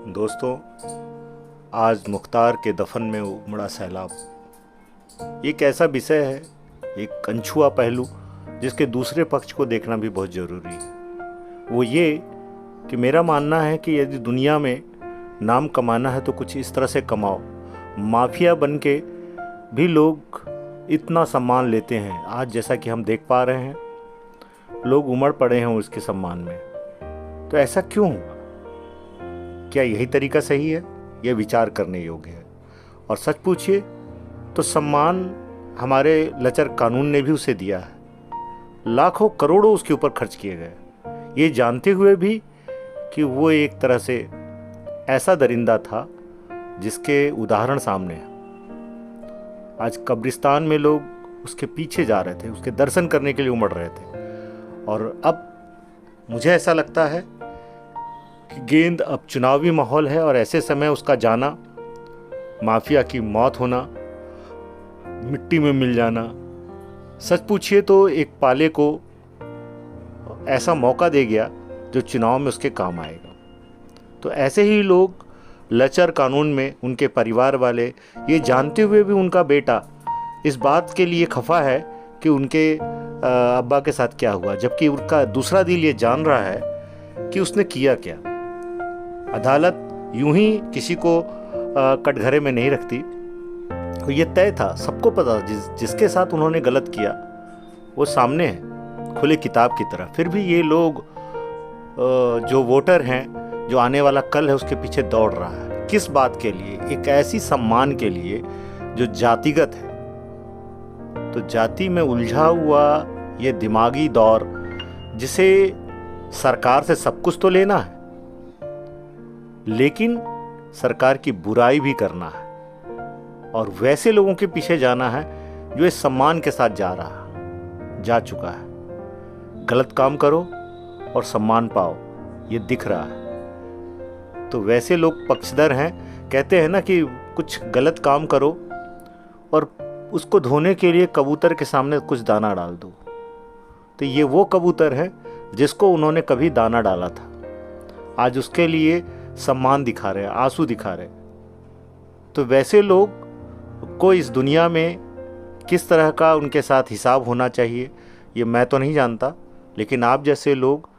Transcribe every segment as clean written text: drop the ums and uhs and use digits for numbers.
दोस्तों, आज मुख्तार के दफन में उमड़ा सैलाब एक ऐसा विषय है, एक अनछुआ पहलू जिसके दूसरे पक्ष को देखना भी बहुत ज़रूरी है। वो ये कि मेरा मानना है कि यदि दुनिया में नाम कमाना है तो कुछ इस तरह से कमाओ। माफिया बन के भी लोग इतना सम्मान लेते हैं, आज जैसा कि हम देख पा रहे हैं, लोग उमड़ पड़े हैं उसके सम्मान में। तो ऐसा क्यों हुआ? क्या यही तरीका सही है? यह विचार करने योग्य है। और सच पूछिए तो सम्मान हमारे लचर कानून ने भी उसे दिया है। लाखों करोड़ों उसके ऊपर खर्च किए गए, ये जानते हुए भी कि वो एक तरह से ऐसा दरिंदा था जिसके उदाहरण सामने हैं। आज कब्रिस्तान में लोग उसके पीछे जा रहे थे, उसके दर्शन करने के लिए उमड़ रहे थे। और अब मुझे ऐसा लगता है कि गेंद अब चुनावी माहौल है और ऐसे समय उसका जाना, माफिया की मौत होना, मिट्टी में मिल जाना, सच पूछिए तो एक पाले को ऐसा मौका दे गया जो चुनाव में उसके काम आएगा। तो ऐसे ही लोग लचर कानून में उनके परिवार वाले ये जानते हुए भी उनका बेटा इस बात के लिए खफा है कि उनके अब्बा के साथ क्या हुआ, जबकि उनका दूसरा दिल ये जान रहा है कि उसने किया क्या। अदालत यूं ही किसी को कटघरे में नहीं रखती। तो ये तय था, सबको पता, जिसके साथ उन्होंने गलत किया वो सामने है खुले किताब की तरह। फिर भी ये लोग जो वोटर हैं, जो आने वाला कल है, उसके पीछे दौड़ रहा है। किस बात के लिए? एक ऐसी सम्मान के लिए जो जातिगत है। तो जाति में उलझा हुआ ये दिमागी दौर, जिसे सरकार से सब कुछ तो लेना है लेकिन सरकार की बुराई भी करना है, और वैसे लोगों के पीछे जाना है जो इस सम्मान के साथ जा चुका है। गलत काम करो और सम्मान पाओ, ये दिख रहा है। तो वैसे लोग पक्षधर हैं, कहते हैं ना कि कुछ गलत काम करो और उसको धोने के लिए कबूतर के सामने कुछ दाना डाल दो। तो ये वो कबूतर है जिसको उन्होंने कभी दाना डाला था, आज उसके लिए सम्मान दिखा रहे हैं, आंसू दिखा रहे हैं। तो वैसे लोग को इस दुनिया में किस तरह का उनके साथ हिसाब होना चाहिए ये मैं तो नहीं जानता, लेकिन आप जैसे लोग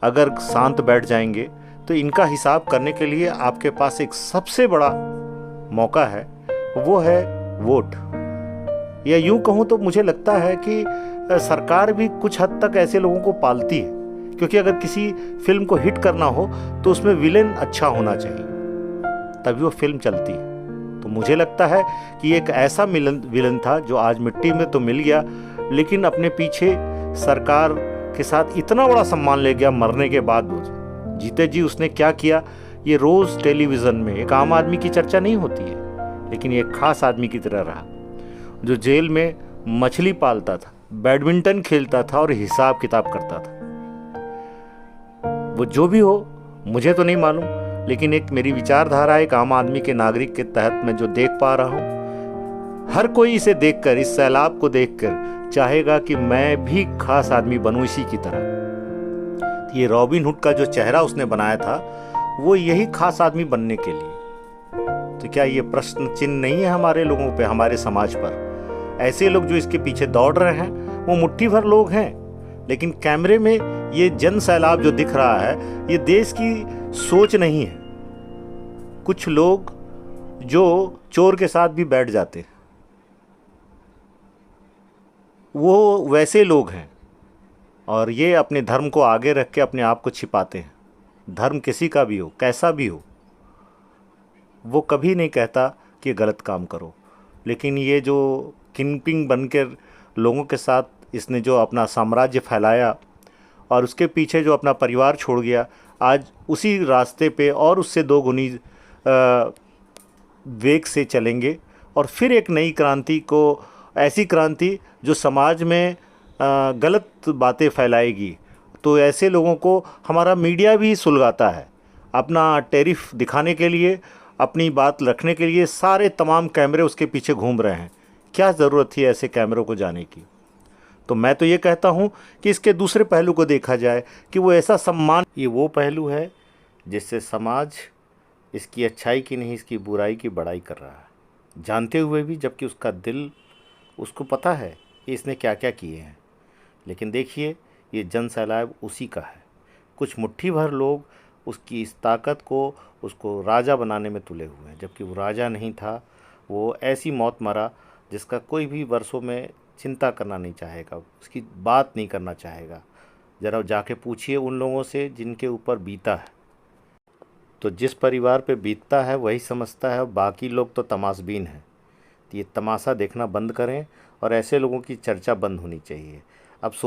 अगर शांत बैठ जाएंगे तो इनका हिसाब करने के लिए आपके पास एक सबसे बड़ा मौका है, वो है वोट। या यूं कहूँ तो मुझे लगता है कि सरकार भी कुछ हद तक ऐसे लोगों को पालती है, क्योंकि अगर किसी फिल्म को हिट करना हो तो उसमें विलेन अच्छा होना चाहिए, तभी वो फिल्म चलती है। तो मुझे लगता है कि एक ऐसा विलन था जो आज मिट्टी में तो मिल गया, लेकिन अपने पीछे सरकार के साथ इतना बड़ा सम्मान ले गया मरने के बाद। जीते जी उसने क्या किया, ये रोज़ टेलीविज़न में एक आम आदमी की चर्चा नहीं होती है, लेकिन ये खास आदमी की तरह रहा, जो जेल में मछली पालता था, बैडमिंटन खेलता था और हिसाब किताब करता था। वो जो भी हो मुझे तो नहीं मालूम, लेकिन एक मेरी विचारधारा, एक आम आदमी के नागरिक के तहत मैं जो देख पा रहा हूँ, हर कोई इसे देखकर, इस सैलाब को देखकर चाहेगा कि मैं भी खास आदमी बनूं इसी की तरह। ये रॉबिन हुड का जो चेहरा उसने बनाया था वो यही खास आदमी बनने के लिए। तो क्या ये प्रश्न चिन्ह नहीं है हमारे लोगों पे, हमारे समाज पर? ऐसे लोग जो इसके पीछे दौड़ रहे हैं वो मुट्ठी भर लोग हैं, लेकिन कैमरे में ये जन सैलाब जो दिख रहा है ये देश की सोच नहीं है। कुछ लोग जो चोर के साथ भी बैठ जाते हैं, वो वैसे लोग हैं, और ये अपने धर्म को आगे रख के अपने आप को छिपाते हैं। धर्म किसी का भी हो, कैसा भी हो, वो कभी नहीं कहता कि गलत काम करो। लेकिन ये जो किंगपिंग बनकर लोगों के साथ इसने जो अपना साम्राज्य फैलाया और उसके पीछे जो अपना परिवार छोड़ गया, आज उसी रास्ते पे और उससे दो गुनी वेग से चलेंगे, और फिर एक नई क्रांति को, ऐसी क्रांति जो समाज में गलत बातें फैलाएगी। तो ऐसे लोगों को हमारा मीडिया भी सुलगाता है, अपना टैरिफ दिखाने के लिए, अपनी बात रखने के लिए सारे तमाम कैमरे उसके पीछे घूम रहे हैं। क्या ज़रूरत थी ऐसे कैमरों को जाने की? तो मैं तो ये कहता हूँ कि इसके दूसरे पहलू को देखा जाए कि वो ऐसा सम्मान, ये वो पहलू है जिससे समाज इसकी अच्छाई की नहीं, इसकी बुराई की बड़ाई कर रहा है, जानते हुए भी, जबकि उसका दिल, उसको पता है कि इसने क्या क्या किए हैं। लेकिन देखिए, ये जन सैलाब उसी का है। कुछ मुट्ठी भर लोग उसकी इस ताकत को, उसको राजा बनाने में तुले हुए हैं, जबकि वो राजा नहीं था। वो ऐसी मौत मरा जिसका कोई भी वर्षों में चिंता करना नहीं चाहेगा, उसकी बात नहीं करना चाहेगा। ज़रा जाके पूछिए उन लोगों से जिनके ऊपर बीता है। तो जिस परिवार पे बीतता है वही समझता है, बाकी लोग तो तमाशबीन हैं। तो ये तमाशा देखना बंद करें और ऐसे लोगों की चर्चा बंद होनी चाहिए। अब सोच